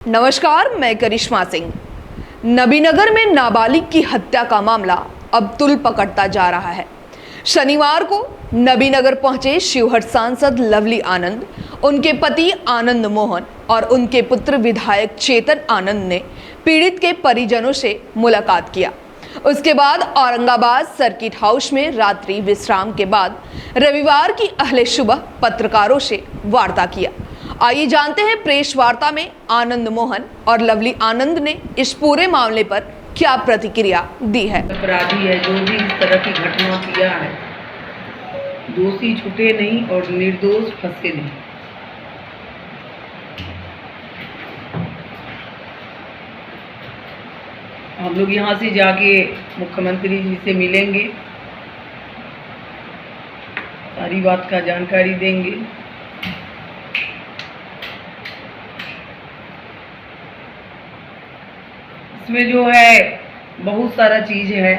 नमस्कार, मैं करिश्मा सिंह। नबीनगर में नाबालिग की हत्या का मामला अब तुल पकड़ता जा रहा है। शनिवार को नबीनगर पहुंचे शिवहर सांसद लवली आनंद, उनके पति आनंद मोहन और उनके पुत्र विधायक चेतन आनंद ने पीड़ित के परिजनों से मुलाकात किया। उसके बाद औरंगाबाद सर्किट हाउस में रात्रि विश्राम के बाद रविवार की अहले सुबह पत्रकारों से वार्ता किया। आइए जानते हैं प्रेस वार्ता में आनंद मोहन और लवली आनंद ने इस पूरे मामले पर क्या प्रतिक्रिया दी है। अपराधी है जो भी इस तरह की घटना किया है, दोषी छूटे नहीं और निर्दोष फंसे नहीं। हम लोग यहाँ से जाके मुख्यमंत्री जी से मिलेंगे, सारी बात का जानकारी देंगे। इसमें जो है बहुत सारा चीज़ है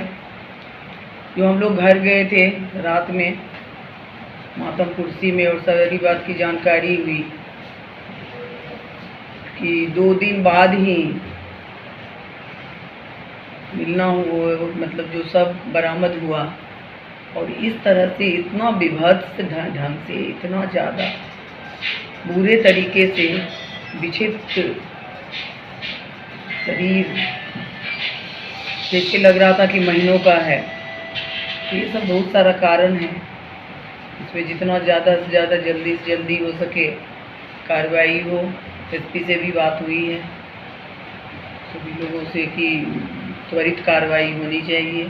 जो हम लोग घर गए थे रात में मातम कुर्सी में, और सारी बात की जानकारी हुई कि 2 दिन बाद ही मिलना हुआ, मतलब जो सब बरामद हुआ। और इस तरह से इतना विभत्स ढंग से, इतना ज़्यादा बुरे तरीके से विक्षिप्त शरीर जैसे लग रहा था कि महीनों का है। ये सब बहुत सारा कारण है। इसमें जितना ज़्यादा से ज़्यादा जल्दी से जल्दी हो सके कार्रवाई हो। एसपी से भी बात हुई है सभी लोगों से कि त्वरित कार्रवाई होनी चाहिए,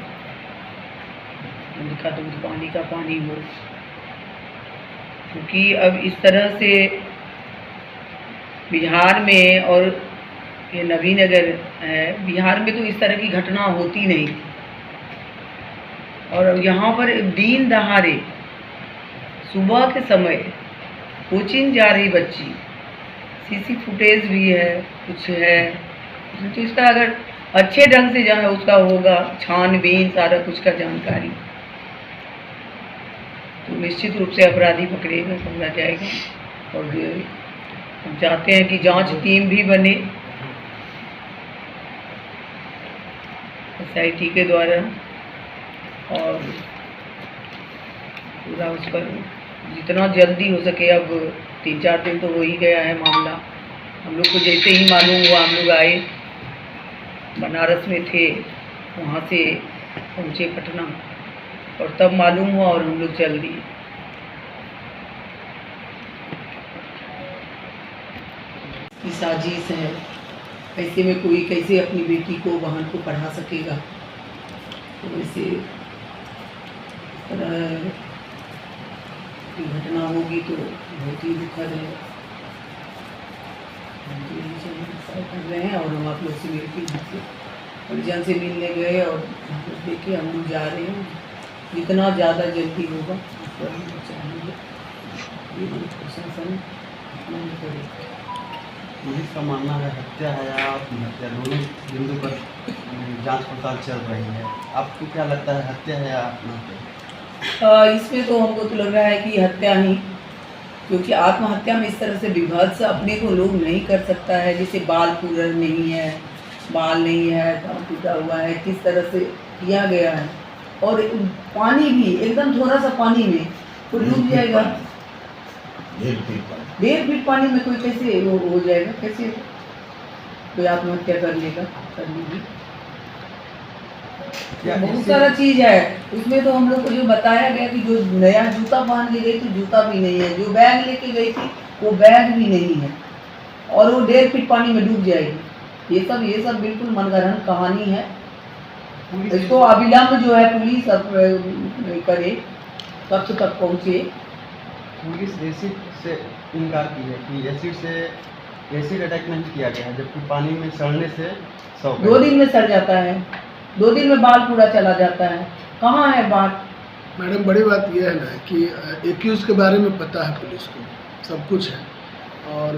दूध का दूध पानी का पानी हो, क्योंकि अब इस तरह से बिहार में, और ये नबीनगर है, बिहार में तो इस तरह की घटना होती नहीं थी। और यहाँ पर दिन दहाड़े सुबह के समय कोचिंग जा रही बच्ची, सीसी फुटेज भी है, कुछ है, तो इसका अगर अच्छे ढंग से जहाँ उसका होगा छानबीन सारा कुछ का जानकारी, तो निश्चित रूप से अपराधी पकड़ा जाएगा। और हम चाहते हैं कि जांच टीम भी बने SIT के द्वारा, और पूरा उस पर जितना जल्दी हो सके। अब 3-4 दिन तो हो ही गया है मामला। हम लोग को जैसे ही मालूम हुआ, हम लोग आए, बनारस में थे, वहाँ से पहुँचे पटना, और तब मालूम हुआ और हम लोग चल दिए। साजिश है, ऐसे में कोई कैसे अपनी बेटी को, बहन को पढ़ा सकेगा। तो वैसे इस तरह की घटना होगी तो बहुत ही दुखद है। हम तो यही कर रहे हैं, और हम आप लोग से मिलकर परिजन से मिलने गए, और देखिए हम लोग जा रहे हैं। जितना ज़्यादा जल्दी होगा उस पर हम लोग चाहेंगे ये प्रशासन करेगा। पुलिस का मानना है हत्या है या आत्महत्या, दोनों बिंदु पर जांच पड़ताल चल रही है। आपको क्या लगता है, हत्या है या आत्महत्या? इसमें तो हमको तो लग रहा है कि हत्या ही, क्योंकि आत्महत्या में इस तरह से विभत्स अपने को लोग नहीं कर सकता है। जैसे बाल पूरन नहीं है, बाल नहीं है, दांत टूटा हुआ है, किस तरह से किया गया है। और पानी भी एकदम थोड़ा सा पानी में कोई डूब जाएगा, 1.5 फीट पानी में कोई कैसे वो हो जाएगा, कैसे कोई आत्महत्या कर लेगा, कर लेगी। बहुत सारा चीज़ है उसमें। तो हम लोग को जो बताया गया कि जो नया जूता पहन के गई थी, जूता भी नहीं है, जो बैग लेके गई थी वो बैग भी नहीं है, और वो 1.5 फीट पानी में डूब जाएगी। ये सब बिल्कुल मनगढ़ंत कहानी है। इसको अविलंब जो है पुलिस करे, तथ्य तक पहुँचे। पुलिस एसिड से इनकार की है कि एसिड अटैक नहीं किया गया है, जबकि पानी में सड़ने से 2 दिन में सड़ जाता है, 2 दिन में बाल पूरा चला जाता है। कहाँ है बात? मैडम, बड़ी बात यह है ना कि एक्यूज के बारे में पता है पुलिस को, सब कुछ है, और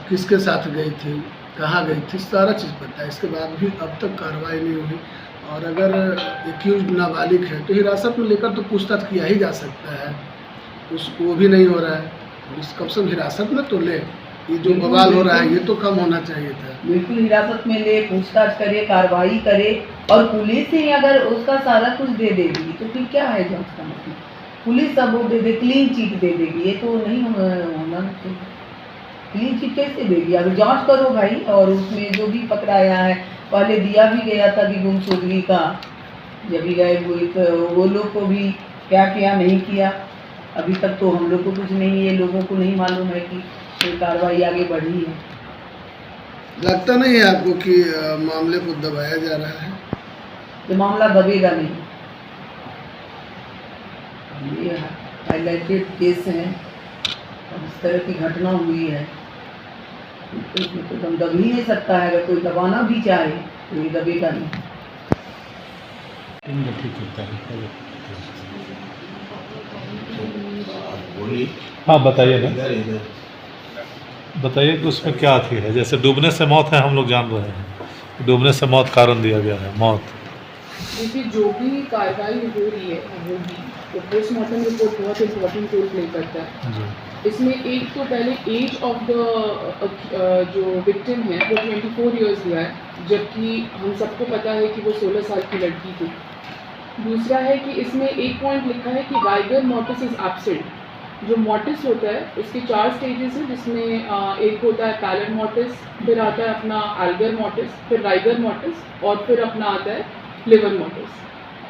किसके साथ गई थी, कहाँ गई थी, सारा चीज़ पता है। इसके बाद भी अब तक कार्रवाई नहीं हुई। और अगर एक्यूज नाबालिग है तो हिरासत में लेकर तो पूछताछ किया ही जा सकता है, उसको भी नहीं हो रहा है। पुलिस कम से कम हिरासत में तो ले। ये जो बिल्कुल, बवाल हो रहा है बिल्कुल। ये तो कम होना चाहिए था। बिल्कुल हिरासत में ले, पूछताछ करे, कार्रवाई करे, और पुलिस ही अगर उसका सारा कुछ दे देगी तो फिर क्या है जांच का मतलब? पुलिस सबूत दे दे, क्लीन चिट दे देगी, ये तो नहीं होना चाहिए। क्लीन चिट कैसे देगी? अगर जांच करो भाई, और उसमें जो भी पकड़ाया है, पहले दिया भी गया था कि गुमशुदगी का, जब भी गए हुए तो वो लोग को भी क्या किया नहीं किया, अभी तक तो हम लोग को कुछ नहीं, ये लोगों को नहीं मालूम है कि कोई कार्रवाई आगे बढ़ी है। लगता नहीं है आपको कि मामले को दबाया जा रहा है? ये मामला दबेगा नहीं, ये हाईलाइटेड केस है और इस तरह की घटना हुई है तो इसमें तो दम ही नहीं सकता है। अगर कोई दबाना भी चाहे तो ये दबेगा नहीं। बोलिए। हाँ बताइए ना, इधर इधर बताइए कि उसमें क्या थी है। जैसे डूबने से मौत है हम लोग जान रहे हैं, डूबने से मौत कारण दिया गया है मौत। देखिए जो भी कार्रवाई हो रही है होगी तो पोस्टमार्टम रिपोर्ट बहुत इंपॉर्टेंट रोल प्ले करता है। जी इसमें एक तो पहले एज ऑफ द जो विक्टिम है वो 24 इयर्स दिया है, जबकि हम सबको पता है कि वो 16 साल की लड़की थी। दूसरा है कि इसमें एक पॉइंट लिखा है कि वाइगर मोटिस इज एब्सेंट। जो मोटिस होता है उसके 4 स्टेजेस हैं, जिसमें एक होता है पैलर मोटिस, फिर आता है अपना एल्गर मोटिस, फिर राइगर मोटिस और फिर अपना आता है लिवर मोटिस।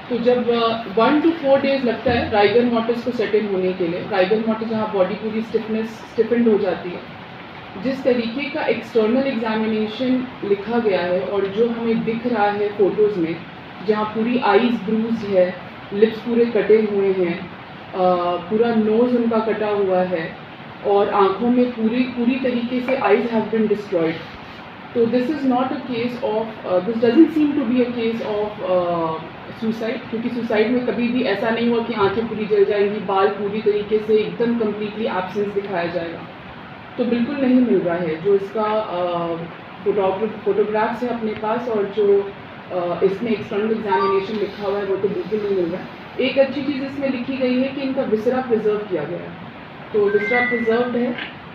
तो जब 1 to 4 डेज लगता है राइगर मोटिस को सेट इन होने के लिए, राइगर मोटिस जहाँ बॉडी पूरी स्टिफेंड हो जाती है। जिस तरीके का एक्सटर्नल एग्जामिनेशन लिखा गया है और जो हमें दिख रहा है फोटोज़ में, जहाँ पूरी आईज ब्रूज है, लिप्स पूरे कटे हुए हैं, पूरा नोज़ उनका कटा हुआ है और आँखों में पूरी तरीके से आईज हैव बिन डिस्ट्रॉयड। तो this is not a case of, this doesn't seem to be a case of suicide, क्योंकि सुसाइड में कभी भी ऐसा नहीं हुआ कि आंखें पूरी जल जाएंगी, बाल पूरी तरीके से एकदम कम्प्लीटली एब्सेंस दिखाया जाएगा। तो बिल्कुल नहीं मिल रहा है। जो इसका फोटोग्राफ्स है अपने पास और जो इसमें एक्सटर्नल एग्जामिनेशन लिखा हुआ है वो तो बिल्कुल नहीं मिल रहा है। एक अच्छी चीज़ इसमें लिखी गई है कि इनका विसरा प्रिजर्व किया गया है, तो विसरा प्रिजर्व्ड है।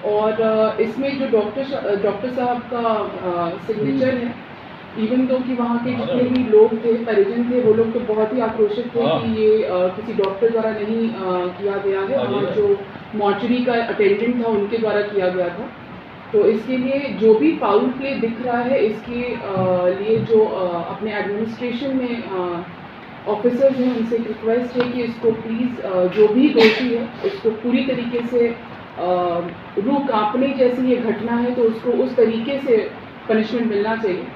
और इसमें जो डॉक्टर साहब का सिग्नेचर है, इवन दो कि वहाँ के जितने भी लोग थे, परिजन थे, वो लोग तो बहुत ही आक्रोशित थे कि ये किसी डॉक्टर द्वारा नहीं किया गया है, वहाँ जो मॉर्चरी का अटेंडेंट था उनके द्वारा किया गया था। तो इसके लिए जो भी फाउल प्ले दिख रहा है, इसके लिए जो अपने एडमिनिस्ट्रेशन में ऑफिसर्स हैं उनसे एक रिक्वेस्ट है कि इसको प्लीज़ जो भी दोषी है उसको पूरी तरीके से रूह कांपने जैसी ये घटना है तो उसको उस तरीके से पनिशमेंट मिलना चाहिए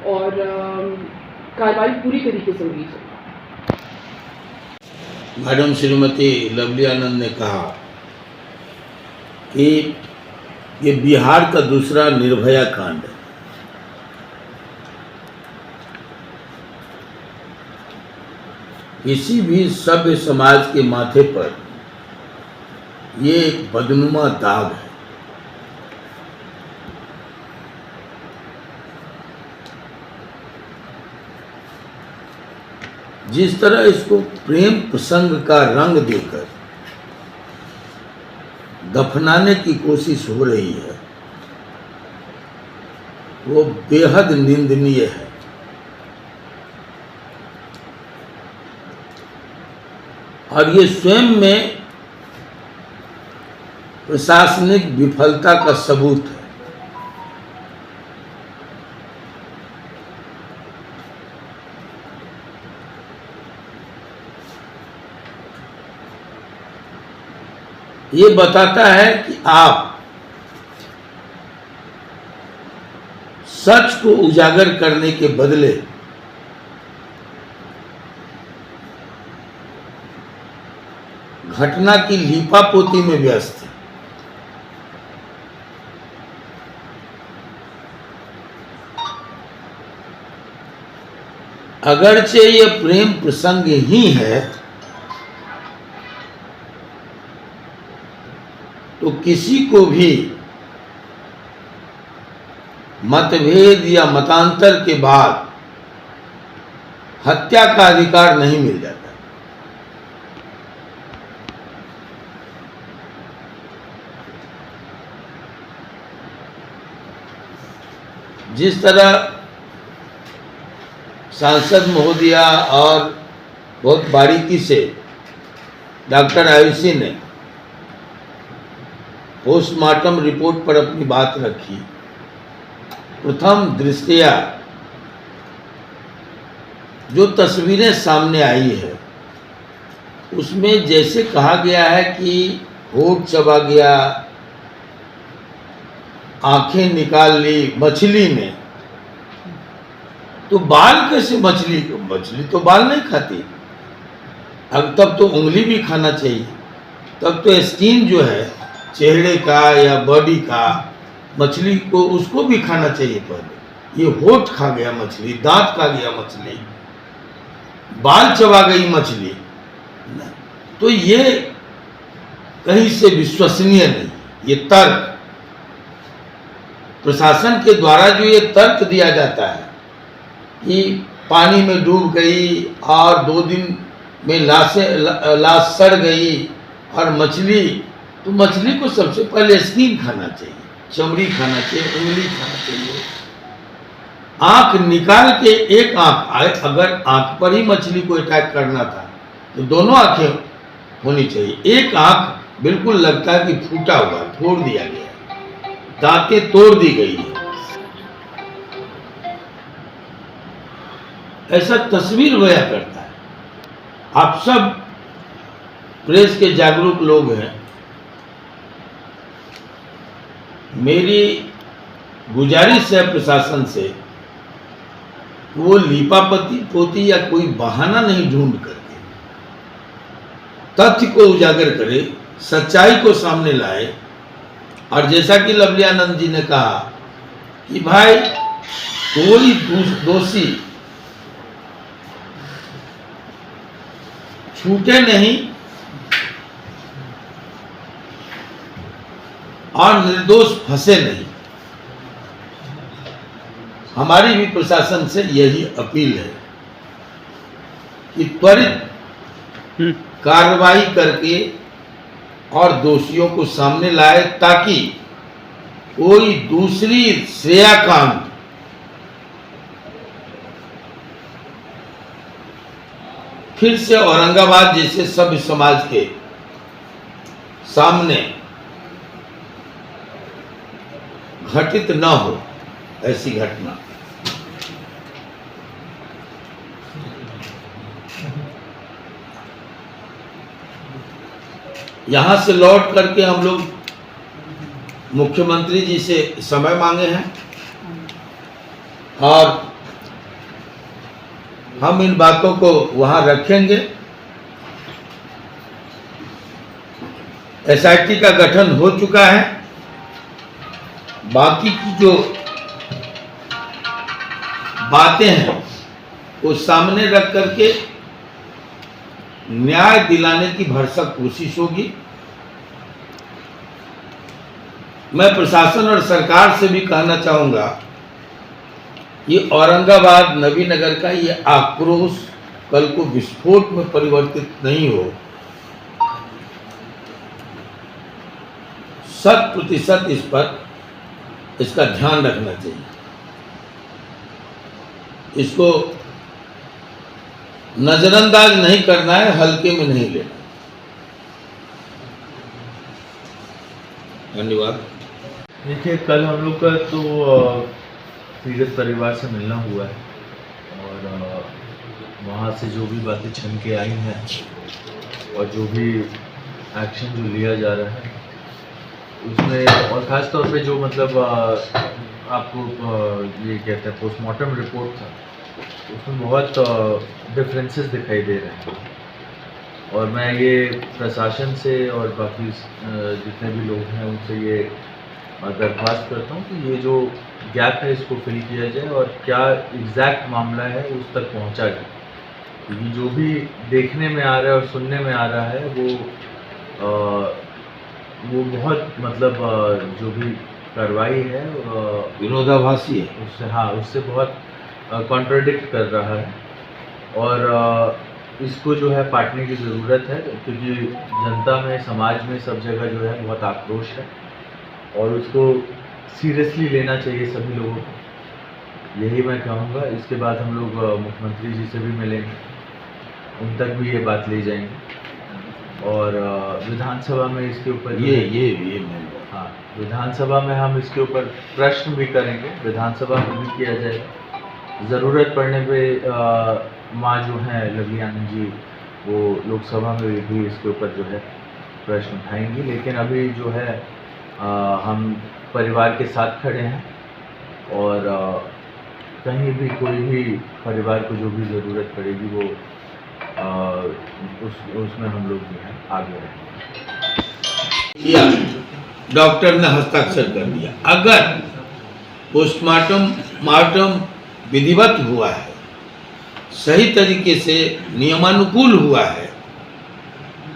और कार्रवाई पूरी तरीके से होनी चाहिए। मैडम श्रीमती लवली आनंद ने कहा कि ये बिहार का दूसरा निर्भया कांड है। किसी भी सभ्य समाज के माथे पर ये एक बदनुमा दाग है। जिस तरह इसको प्रेम प्रसंग का रंग देकर दफनाने की कोशिश हो रही है वो बेहद निंदनीय है। और ये स्वयं में प्रशासनिक विफलता का सबूत है। ये बताता है कि आप सच को उजागर करने के बदले घटना की लीपापोती में व्यस्त है। अगरचे ये प्रेम प्रसंग ही है तो किसी को भी मतभेद या मतांतर के बाद हत्या का अधिकार नहीं मिल जाता। जिस तरह सांसद महोदया और बहुत बारीकी से डॉक्टर आयुषी ने पोस्टमार्टम रिपोर्ट पर अपनी बात रखी, प्रथम दृष्टया जो तस्वीरें सामने आई है उसमें जैसे कहा गया है कि होठ चबा गया, आंखें निकाल ली मछली ने, तो बाल कैसे? मछली तो बाल नहीं खाती। अब तब तो उंगली भी खाना चाहिए, तब तो स्किन जो है चेहरे का या बॉडी का, मछली को उसको भी खाना चाहिए पहले। ये होठ खा गया मछली, दांत खा गया मछली, बाल चबा गई मछली, तो ये कहीं से विश्वसनीय नहीं। ये तर्क प्रशासन के द्वारा जो ये तर्क दिया जाता है कि पानी में डूब गई और 2 दिन में लाश सड़ गई, और मछली, तो मछली को सबसे पहले स्किन खाना चाहिए, चमड़ी खाना चाहिए, उंगली खाना चाहिए। आंख निकाल के एक आंख आए, अगर आंख पर ही मछली को अटैक करना था तो दोनों आंखें होनी चाहिए। एक आंख बिल्कुल लगता है कि फूटा हुआ, तोड़ दिया गया, दांतें तोड़ दी गई है। ऐसा तस्वीर बयां करता है। आप सब प्रेस के जागरूक लोग हैं, मेरी गुजारिश है प्रशासन से, वो लीपापति पोती या कोई बहाना नहीं ढूंढ करके तथ्य को उजागर करे, सच्चाई को सामने लाए। और जैसा कि लवली आनंद जी ने कहा कि भाई कोई दोषी छूटे नहीं और निर्दोष फंसे नहीं। हमारी भी प्रशासन से यही अपील है कि त्वरित कार्रवाई करके और दोषियों को सामने लाए, ताकि कोई दूसरी श्रेयाकांत फिर से औरंगाबाद जैसे सभ्य समाज के सामने घटित न हो, ऐसी घटना। यहाँ से लौट करके हम लोग मुख्यमंत्री जी से समय मांगे हैं और हम इन बातों को वहाँ रखेंगे। एसआईटी का गठन हो चुका है, बाकी की जो बातें हैं वो सामने रख करके न्याय दिलाने की भरसक कोशिश होगी। मैं प्रशासन और सरकार से भी कहना चाहूँगा, ये औरंगाबाद नबीनगर का ये आक्रोश कल को विस्फोट में परिवर्तित नहीं हो। 100% इस पर इसका ध्यान रखना चाहिए, इसको नजरअंदाज नहीं करना है, हल्के में नहीं लेना। धन्यवाद। देखिए, कल हम लोग का तो पीड़ित परिवार से मिलना हुआ है और वहाँ से जो भी बातें छन के आई हैं और जो भी एक्शन जो लिया जा रहा है उसमें, और ख़ास तौर पे जो मतलब आपको ये कहते हैं पोस्टमार्टम रिपोर्ट था, उसमें बहुत डिफरेंसेस दिखाई दे रहे हैं। और मैं ये प्रशासन से और बाकी जितने भी लोग हैं उनसे ये दरख्वास्त करता हूँ कि ये जो गैप है इसको फिल किया जाए और क्या एग्जैक्ट मामला है उस तक पहुँचा जाए। क्योंकि जो भी देखने में आ रहा है और सुनने में आ रहा है वो बहुत मतलब जो भी कार्रवाई है विरोधाभासी है, उससे, हाँ, उससे बहुत कॉन्ट्रडिक्ट कर रहा है। और इसको जो है पाटने की ज़रूरत है, क्योंकि जनता में, समाज में, सब जगह जो है बहुत आक्रोश है और उसको सीरियसली लेना चाहिए सभी लोगों को। यही मैं कहूँगा। इसके बाद हम लोग मुख्यमंत्री जी से भी मिलेंगे, उन तक भी ये बात ले जाएंगे और विधानसभा में इसके ऊपर ये हाँ, विधानसभा में हम इसके ऊपर प्रश्न भी करेंगे, विधानसभा में भी किया जाएगा। ज़रूरत पड़ने पे माँ जो हैं लवली आनंद जी, वो लोकसभा में भी इसके ऊपर जो है प्रश्न उठाएंगी। लेकिन अभी जो है हम परिवार के साथ खड़े हैं और कहीं भी कोई भी परिवार को जो भी ज़रूरत पड़ेगी वो उसमें हम लोग जो है आगे रहेंगे। किया, डॉक्टर ने हस्ताक्षर कर दिया। अगर पोस्टमार्टम विधिवत हुआ है, सही तरीके से नियमानुकूल हुआ है,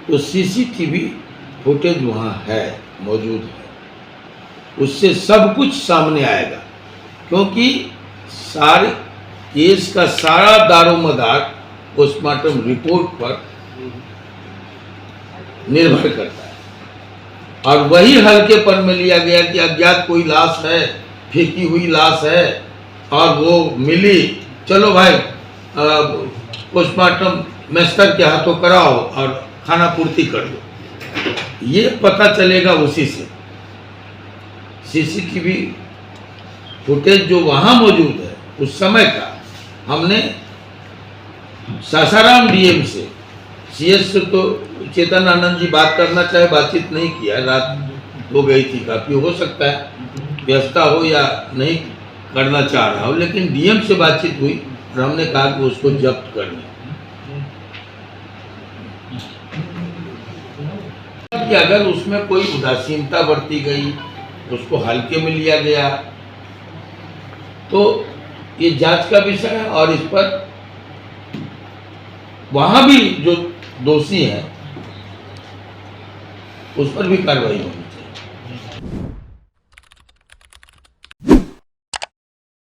तो सीसीटीवी फुटेज वहाँ है, मौजूद है, उससे सब कुछ सामने आएगा। क्योंकि सारे केस का सारा दारोमदार पोस्टमार्टम रिपोर्ट पर निर्भर करता है और वही हल्केपन में लिया गया कि अज्ञात कोई लाश है, फेंकी हुई लाश है और वो मिली, चलो भाई पोस्टमार्टम मेस्टर के हाथों कराओ और खाना पूर्ति कर दो। ये पता चलेगा उसी से। सीसीटीवी फुटेज जो वहाँ मौजूद है उस समय का, हमने सासाराम डीएम से, सीएस से तो चेतन आनंद जी बात करना चाहे बातचीत नहीं किया, रात हो गई थी, काफ़ी हो सकता है व्यस्तता हो या नहीं करना चाह रहा हो, लेकिन डीएम से बातचीत हुई और हमने कहा कि उसको जब्त कर लें। कि अगर उसमें कोई उदासीनता बरती गई, उसको हल्के में लिया गया, तो ये जांच का विषय है और इस पर वहां भी जो दोषी हैं उस पर भी कार्रवाई होनी चाहिए।